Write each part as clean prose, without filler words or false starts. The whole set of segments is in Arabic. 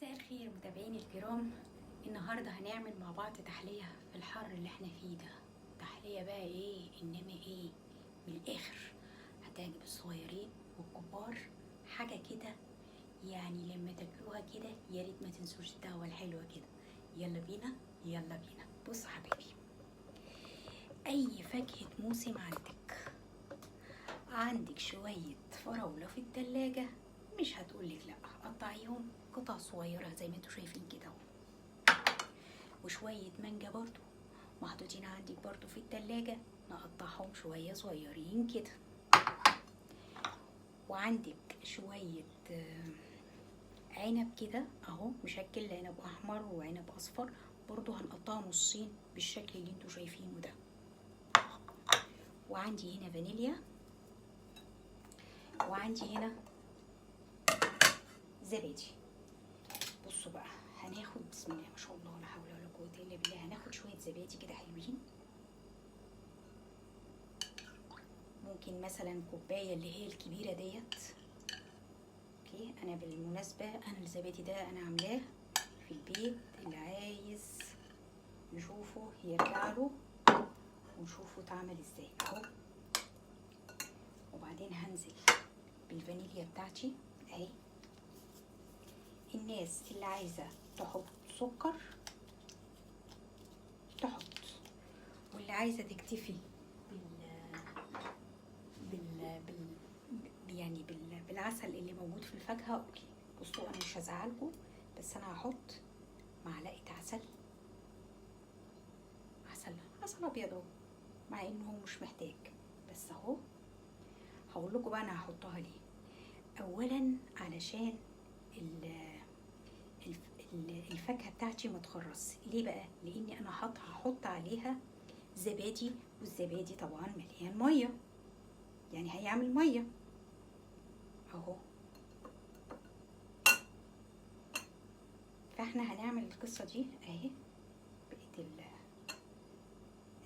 مساء الخير متابعيني الكرام. النهارده هنعمل مع بعض تحليه في الحر اللي احنا فيه ده. تحليه بقى ايه انما ايه من الاخر، هتعجب الصغيرين والكبار. حاجه كده يعني لما تاكلوها كده يا ريت ما تنسوش الدعوه الحلوه كده. يلا بينا يلا بينا. بصوا حبايبي، اي فاكهه موسم عندك شويه فراوله في التلاجة، مش هتقولك لا، قطعيهم قطع صغيره زي ما انتوا شايفين كده اهو. وشويه مانجا برضو محطوطين عندك برضو في التلاجة، نقطعهم شويه صغيرين كده. وعندك شويه عنب كده اهو مشكل، عنب احمر وعنب اصفر برضو هنقطعه نصين بالشكل اللي انتوا شايفينه ده. وعندي هنا فانيليا، وعندي هنا زبادي. بصوا بقى، هناخد بسم الله ما شاء الله لا حول ولا قوه الا بالله، هناخد شويه زبادي كده حلوين. ممكن مثلا كوبايه اللي هي الكبيره ديت. اوكي، انا بالمناسبه انا الزبادي ده انا عاملاه في البيت، اللي عايز نشوفه يرجع له ونشوفه اتعمل ازاي اهو. وبعدين هنزل بالفانيليا بتاعتي اهي. الناس اللي عايزه تحط سكر تحط، واللي عايزه تكتفي بالعسل اللي موجود في الفاكهه اوكي. بصوا انا مش هزعلكم، بس انا هحط معلقه عسل ابيض اهو، مع انه هو مش محتاج، بس اهو هقول لكم بقى انا هحطها ليه. اولا علشان الفاكهه بتاعتي ما تخرص. ليه بقى؟ لاني انا هحط عليها زبادي، والزبادي طبعا مليان ميه، يعني هيعمل ميه اهو. فاحنا هنعمل القصه دي اهي. بقيت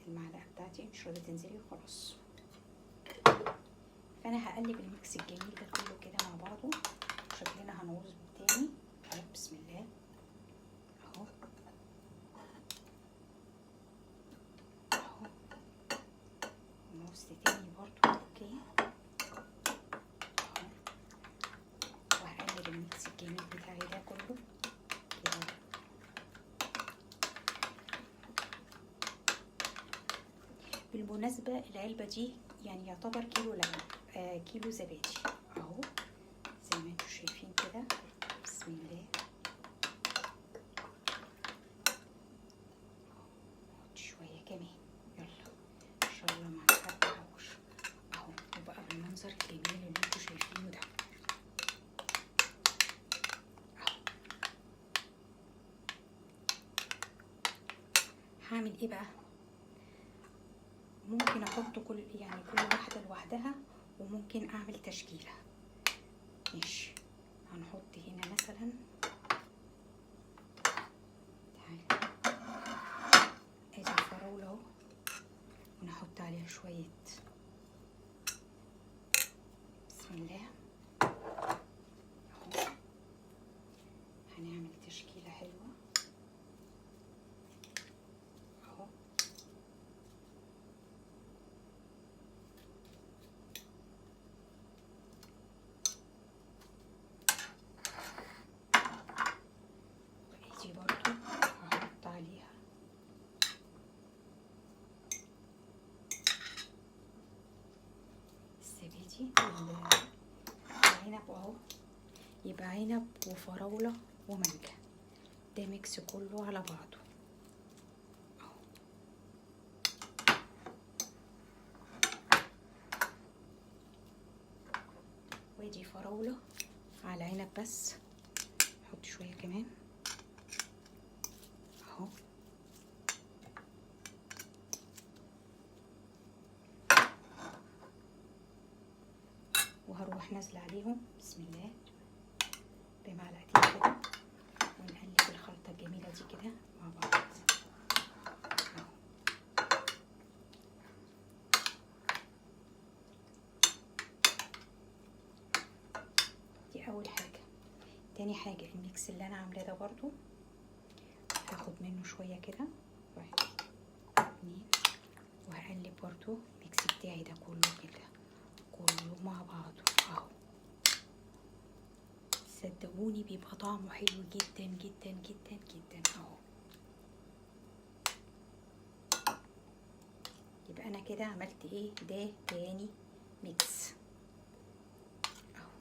المعلقه بتاعتي مش راضيه تنزلي وخلاص. فانا هقلب الميكس الجميل ده كله كده مع بعضه، شكلنا هنعوز تاني. بسم الله اهو اهو، ونعوز تاني برضو اوكي اهو. وهقلب الميكس الجميل بتاعي ده كله كده. بالمناسبة العلبة دي يعني يعتبر كيلو لبن، كيلو زبادي اهو زي ما انتوا شايفين كده. بسم الله نحط شوية كمان، يلا ان شاء الله ما نحرقهوش اهو. وبقى بالمنظر الجميل اللي انتوا شايفينه ده اهو. هعمل ايه بقى؟ ممكن احط كل واحده لوحدها، وممكن اعمل تشكيله. ماشي، هنحط هنا مثلا ادي الفراوله اهو، ونحط عليها شويه بسم الله اهو. هنعمل تشكيله حلوه اهو. ودي برضو هحط عليها الزبادي العنب اهو. يبقى عنب وفراوله ومانجا، ده ميكس كله على بعضه اهو. ودي فراوله على عنب بس، نحط شويه كمان اهو. وهروح نازله عليهم بسم الله بمعلقتين كده، ونقلب الخلطه الجميله دي كده مع بعض اهو. دي اول حاجه. تاني تاني حاجة الميكس اللي انا عاملاه ده برضو هاخد منه شوية كده، 1 2، وهقلب برضو الميكس بتاعي ده كله كده كله مع بعضه اهو. صدقوني بيبقى طعمه حلو جدا جدا جدا جدا اهو. يبقى انا كده عملت ايه؟ ده تاني ميكس اهو،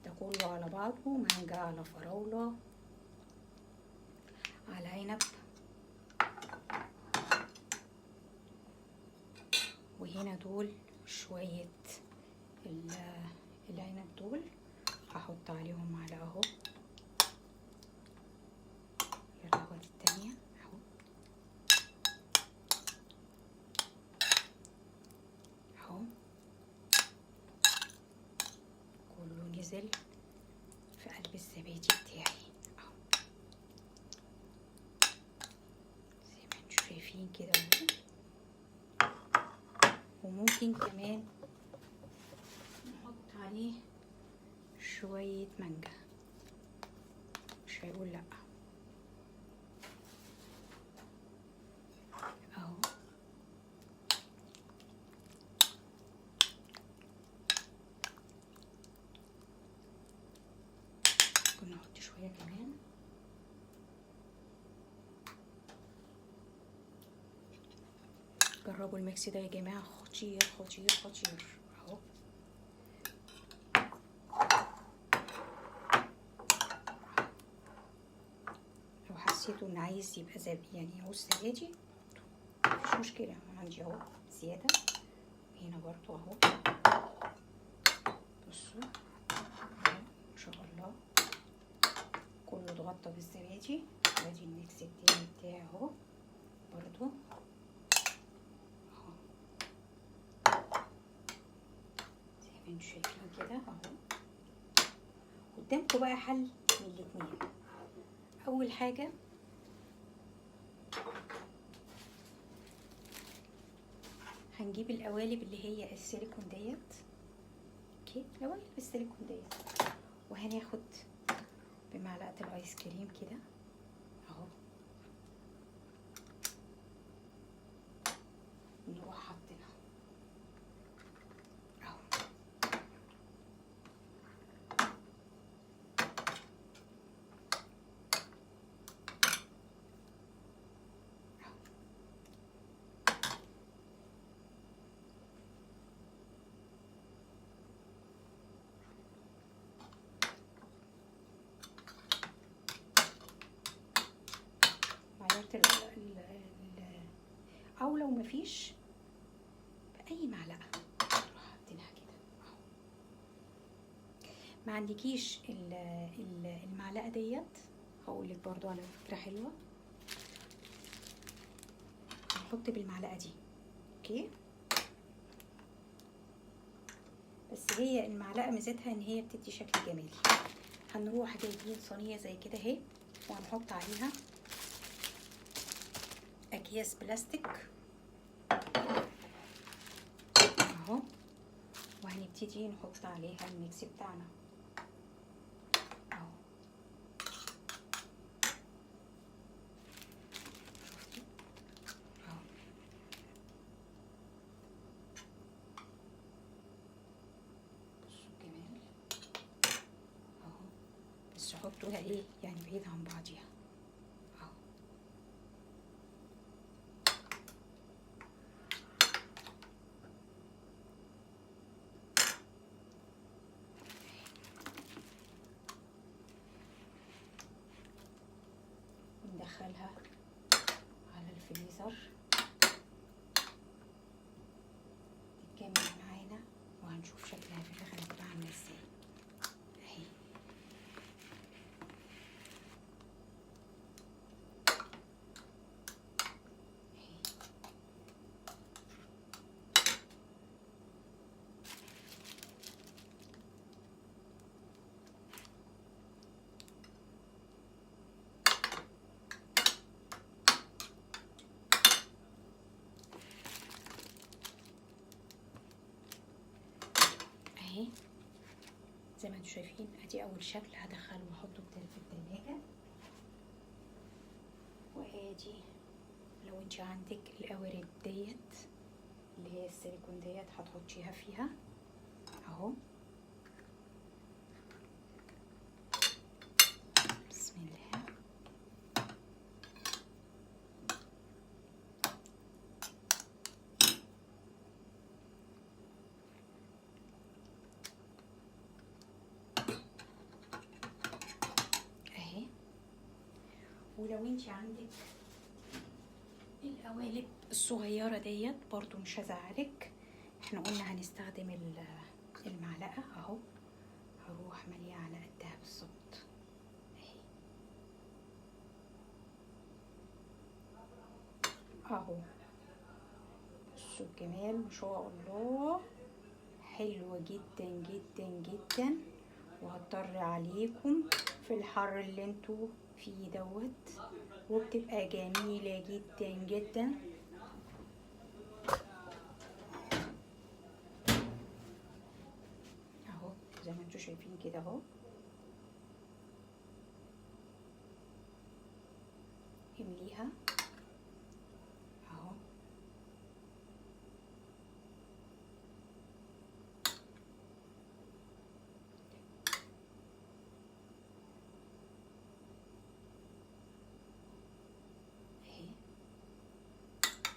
ده كله على بعضه، مانجا على فراولة على عنب، وهنا دول شوية العنب دول هحط عليهم معلقة اهو. يلا اخد التانية اهو اهو، كله نزل في قلب الزبادي بتاعي اهو زي ما انتوا شايفين كده اهو. وممكن كمان نحط عليه شوية مانجا، مش هيقول لأ اهو. ممكن نحط شوية كمان. جربوا الميكس ده يا جماعة، خطير خطير خطير اهو. لو حسيتوا ان عايز يبقى يعني عاوز زبادي مفيش مشكلة، عندي اهو زيادة هنا برضو اهو. بصوا ما شاء الله كله اتغطى بالزبادي. ادي الميكس التاني بتاعي اهو برضو اهو زي ما انتوا شايفين كده اهو. قدامكم بقى حل من الاتنين. اول حاجة هنجيب القوالب اللي هي السيليكون ديت، اوكي، القوالب السيليكون ديت، وهناخد بمعلقة الايس كريم كده اهو، نروح حاطينها اهو معلقة او لو مفيش بأي معلقة نروح حاطينها كده اهو. ما عندكيش المعلقة ديت، هقولك برضو على فكرة حلوة، هنحط بالمعلقة دي اوكي. بس هي المعلقة ميزتها ان هي بتدي شكل جمالي. هنروح جايبين صينية زي كده اهي، وهنحط عليها اكياس بلاستيك اهو، وهنبتدي نحط عليها الميكس بتاعنا اهو. شفتي اهو، بصوا الجمال اهو. بس حطوها ايه يعني بعيد عن بعضيها اهو. ندخلها على الفريزر تكمل معانا، وهنشوف شكلها في الاخر هتبقى عامله ازاي اهي. انتم شايفين ادي اول شكل هدخله واحطه في التلاجة. وادي لو انت عندك القوارب ديت اللي هي السيليكون ديت هتحطيها فيها اهو. بسم الله. اهي. ولو انت عندك القوالب الصغيرة ديت برضو مش هزعلك، احنا قلنا هنستخدم المعلقة اهو. هروح مالية على قدها بالظبط اهي اهو. بصوا الجمال ما شاء الله، حلوة جدا جدا جدا. وهضطر عليكم في الحر اللي انتوا فيه دوت، وبتبقى جميلة جدا جدا. اهو زي ما انتوا شايفين كده اهو. امليها اهو. اهي.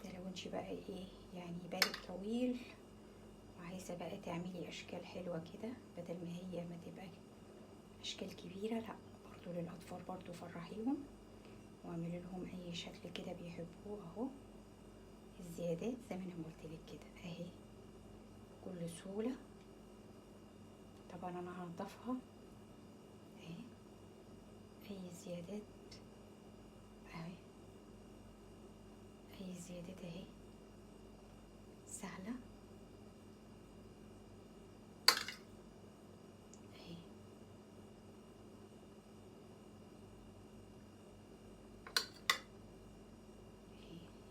ده لو انتي بقى ايه يعني بالك طويل وعايزة بقى تعملي اشكال حلوة كده، بدل ما هي ما تبقى اشكال كبيرة، لا برضو للاطفال برضو فرحيهم واعملي لهم اي شكل كده بيحبوه اهو. الزيادات زي ما انا قلت لك كده اهي بكل سهولة. طبعا انا هنضفها اهي. اي زيادات اهي، اي زيادات اهي سهلة اهي.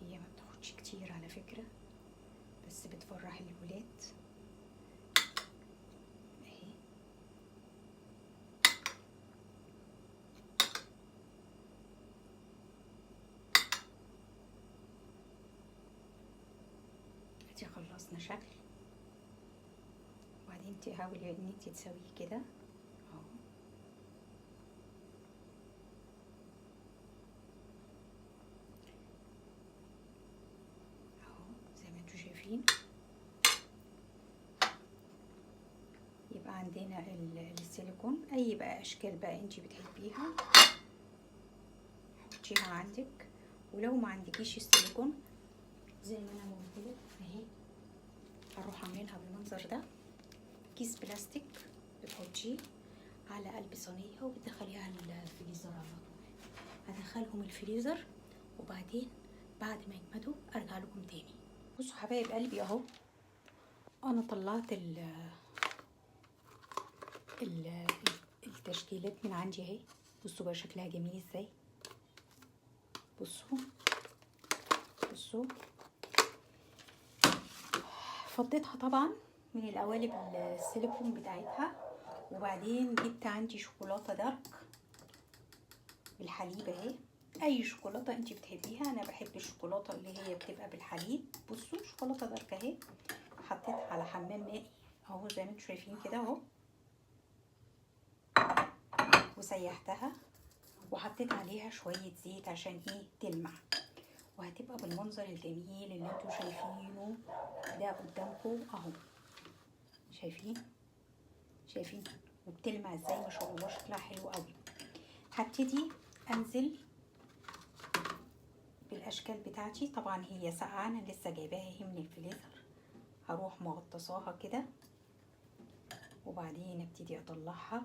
هي ما بتاخدش كتير على فكرة، بس بتفرح الولاد اهي. ادي خلصنا شكل، وبعدين تحاولي ان انت تسويه كده اهو اهو زي ما انتوا شايفين. يبقى عندنا السيليكون، اي بقى اشكال بقى انت بتحبيها حطيها عندك. ولو ما عندكيش السيليكون زي ما انا قلت لك اهي، هروح عاملينها بالمنظر ده. كيس بلاستيك بتحطيه على قلب صينيه وبتدخليها الفريزر على طول. هدخلهم الفريزر وبعدين بعد ما يجمدوا ارجع لكم تاني. بصوا حبايب قلبي اهو، انا طلعت التشكيلات من عندي اهي. بصوا بقى شكلها جميل ازاي. بصوا بصوا فضيتها طبعا من القوالب السيليكون بتاعتها، وبعدين جبت عندي شوكولاته دارك بالحليب اهي. اي شوكولاته انت بتحبيها، انا بحب الشوكولاته اللي هي بتبقى بالحليب. بصوا شوكولاته دارك اهي، حطيتها على حمام مائي اهو زي ما انتم شايفين كده اهو، وسيحتها وحطيت عليها شويه زيت عشان ايه تلمع، وهتبقى بالمنظر الجميل اللي انتوا شايفينه ده قدامكم اهو. شايفين وبتلمع ازاي ما شاء الله، شكلها حلو قوي. هبتدي انزل بالاشكال بتاعتي. طبعا هي ساقعه، انا لسه جايباها اهي من الفريزر. هروح مغطساها كده وبعدين ابتدي اطلعها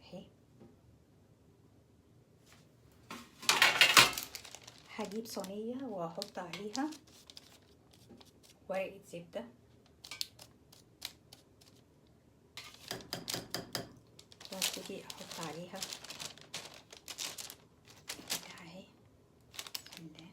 اهي. هجيب صينيه واحط عليها ورقه زبده وابتدي احط عليها كده اهي. بسم الله.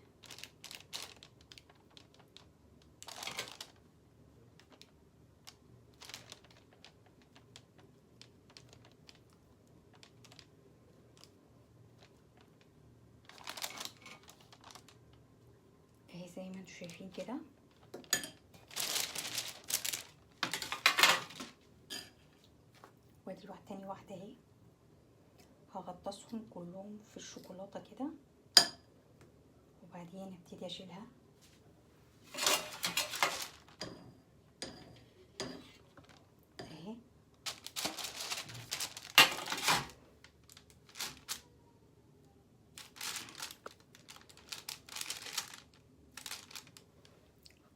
زي ما انتم شايفين كده. وادي تاني واحده اهي، هغطسهم كلهم في الشوكولاته كده وبعدين ابتدي اشيلها. اهي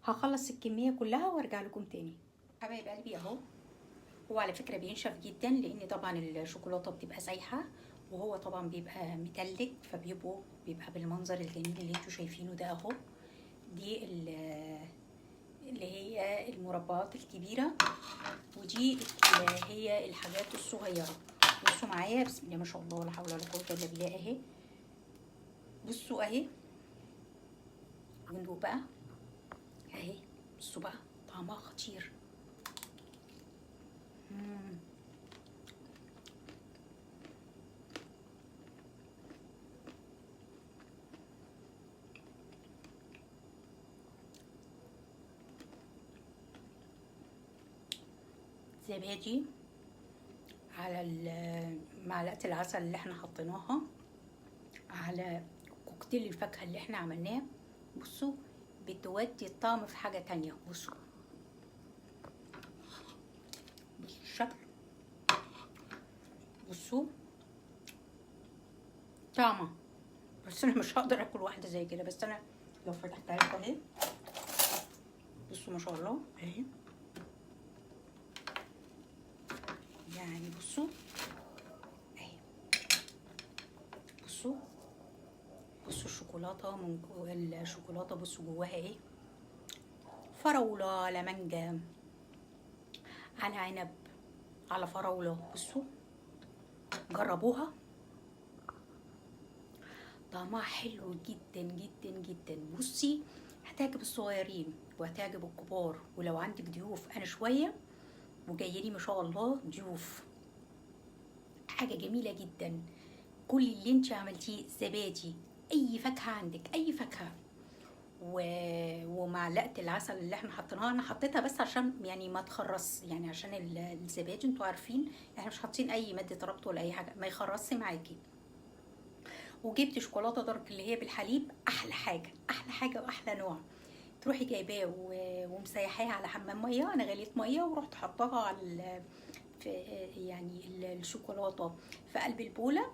هخلص الكميه كلها وارجع لكم تاني. حبايب قلبي اهو، هو على فكره بينشف جدا لان طبعا الشوكولاته بتبقى سايحه وهو طبعا بيبقى متلج، بيبقى بالمنظر الجميل اللي انتوا شايفينه ده اهو. دي اللي هي المربعات الكبيره، ودي اللي هي الحاجات الصغيره. بصوا معايا، بسم الله ما شاء الله ولا حول ولا قوه الا بالله اهي. بصوا اهي، وندوق بقى اهي. بصوا بقى طعمها خطير. زبادي على معلقه العسل اللي احنا حطيناها على كوكتيل الفاكهه اللي احنا عملناه. بصوا بتودي الطعم في حاجه تانية. بصوا الشكل، بصوا طعمه. بس انا مش هقدر اكل واحده زي كده، بس انا لو فتحتها لكم اهي، بصوا ما شاء الله اهي. يعني بصوا اهي، بصوا الشوكولاته من جوه الشوكولاته. بصوا جواها ايه، فراوله على مانجا على عنب على فراوله. بصوا جربوها، طعمها حلو جدا جدا جدا. بصي هتعجب الصغيرين وهتعجب الكبار، ولو عندك ضيوف، انا شويه وجايلي ما شاء الله ضيوف، حاجه جميله جدا. كل اللي انت عملتيه زبادي، اي فاكهه عندك، اي فاكهه، ومعلقه العسل اللي احنا حطيناها، انا حطيتها بس عشان يعني ما تخرص، يعني عشان الزبادي انتوا عارفين احنا مش حاطين اي ماده ربط ولا اي حاجه، ما يخرصش معاكي. وجبت شوكولاته دارك اللي هي بالحليب، احلى حاجه احلى حاجه واحلى نوع. تروحي جايباه ومسيحاه على حمام ميه، انا غليت ميه ورحت حطاها على في يعني الشوكولاته في قلب البوله،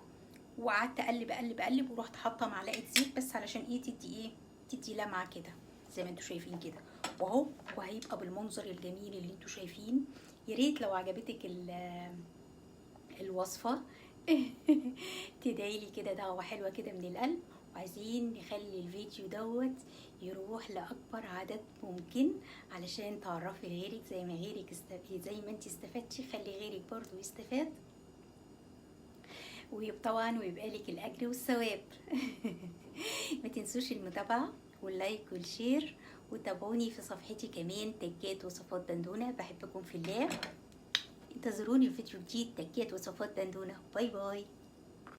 وقعدت اقلب اقلب اقلب، ورحت حاطه معلقه زيت بس علشان ايه، تدي لمعه كده زي ما انتوا شايفين كده. واهو وهيبقى بالمنظر الجميل اللي انتوا شايفين. يا ريت لو عجبتك الوصفه تدعيلي كده دعوه حلوه كده من القلب. وعايزين نخلي الفيديو دوت يروح لاكبر عدد ممكن علشان تعرفي لغيرك زي ما انت استفدتي، خلي غيرك برضو يستفاد، وطبعا ويبقى لك الاجر والثواب. ما تنسوش المتابعه واللايك والشير، وتابعوني في صفحتي كمان تكات وصفات دندونه. بحبكم في الله، انتظروني في فيديو جديد تكات وصفات دندونه. باي باي.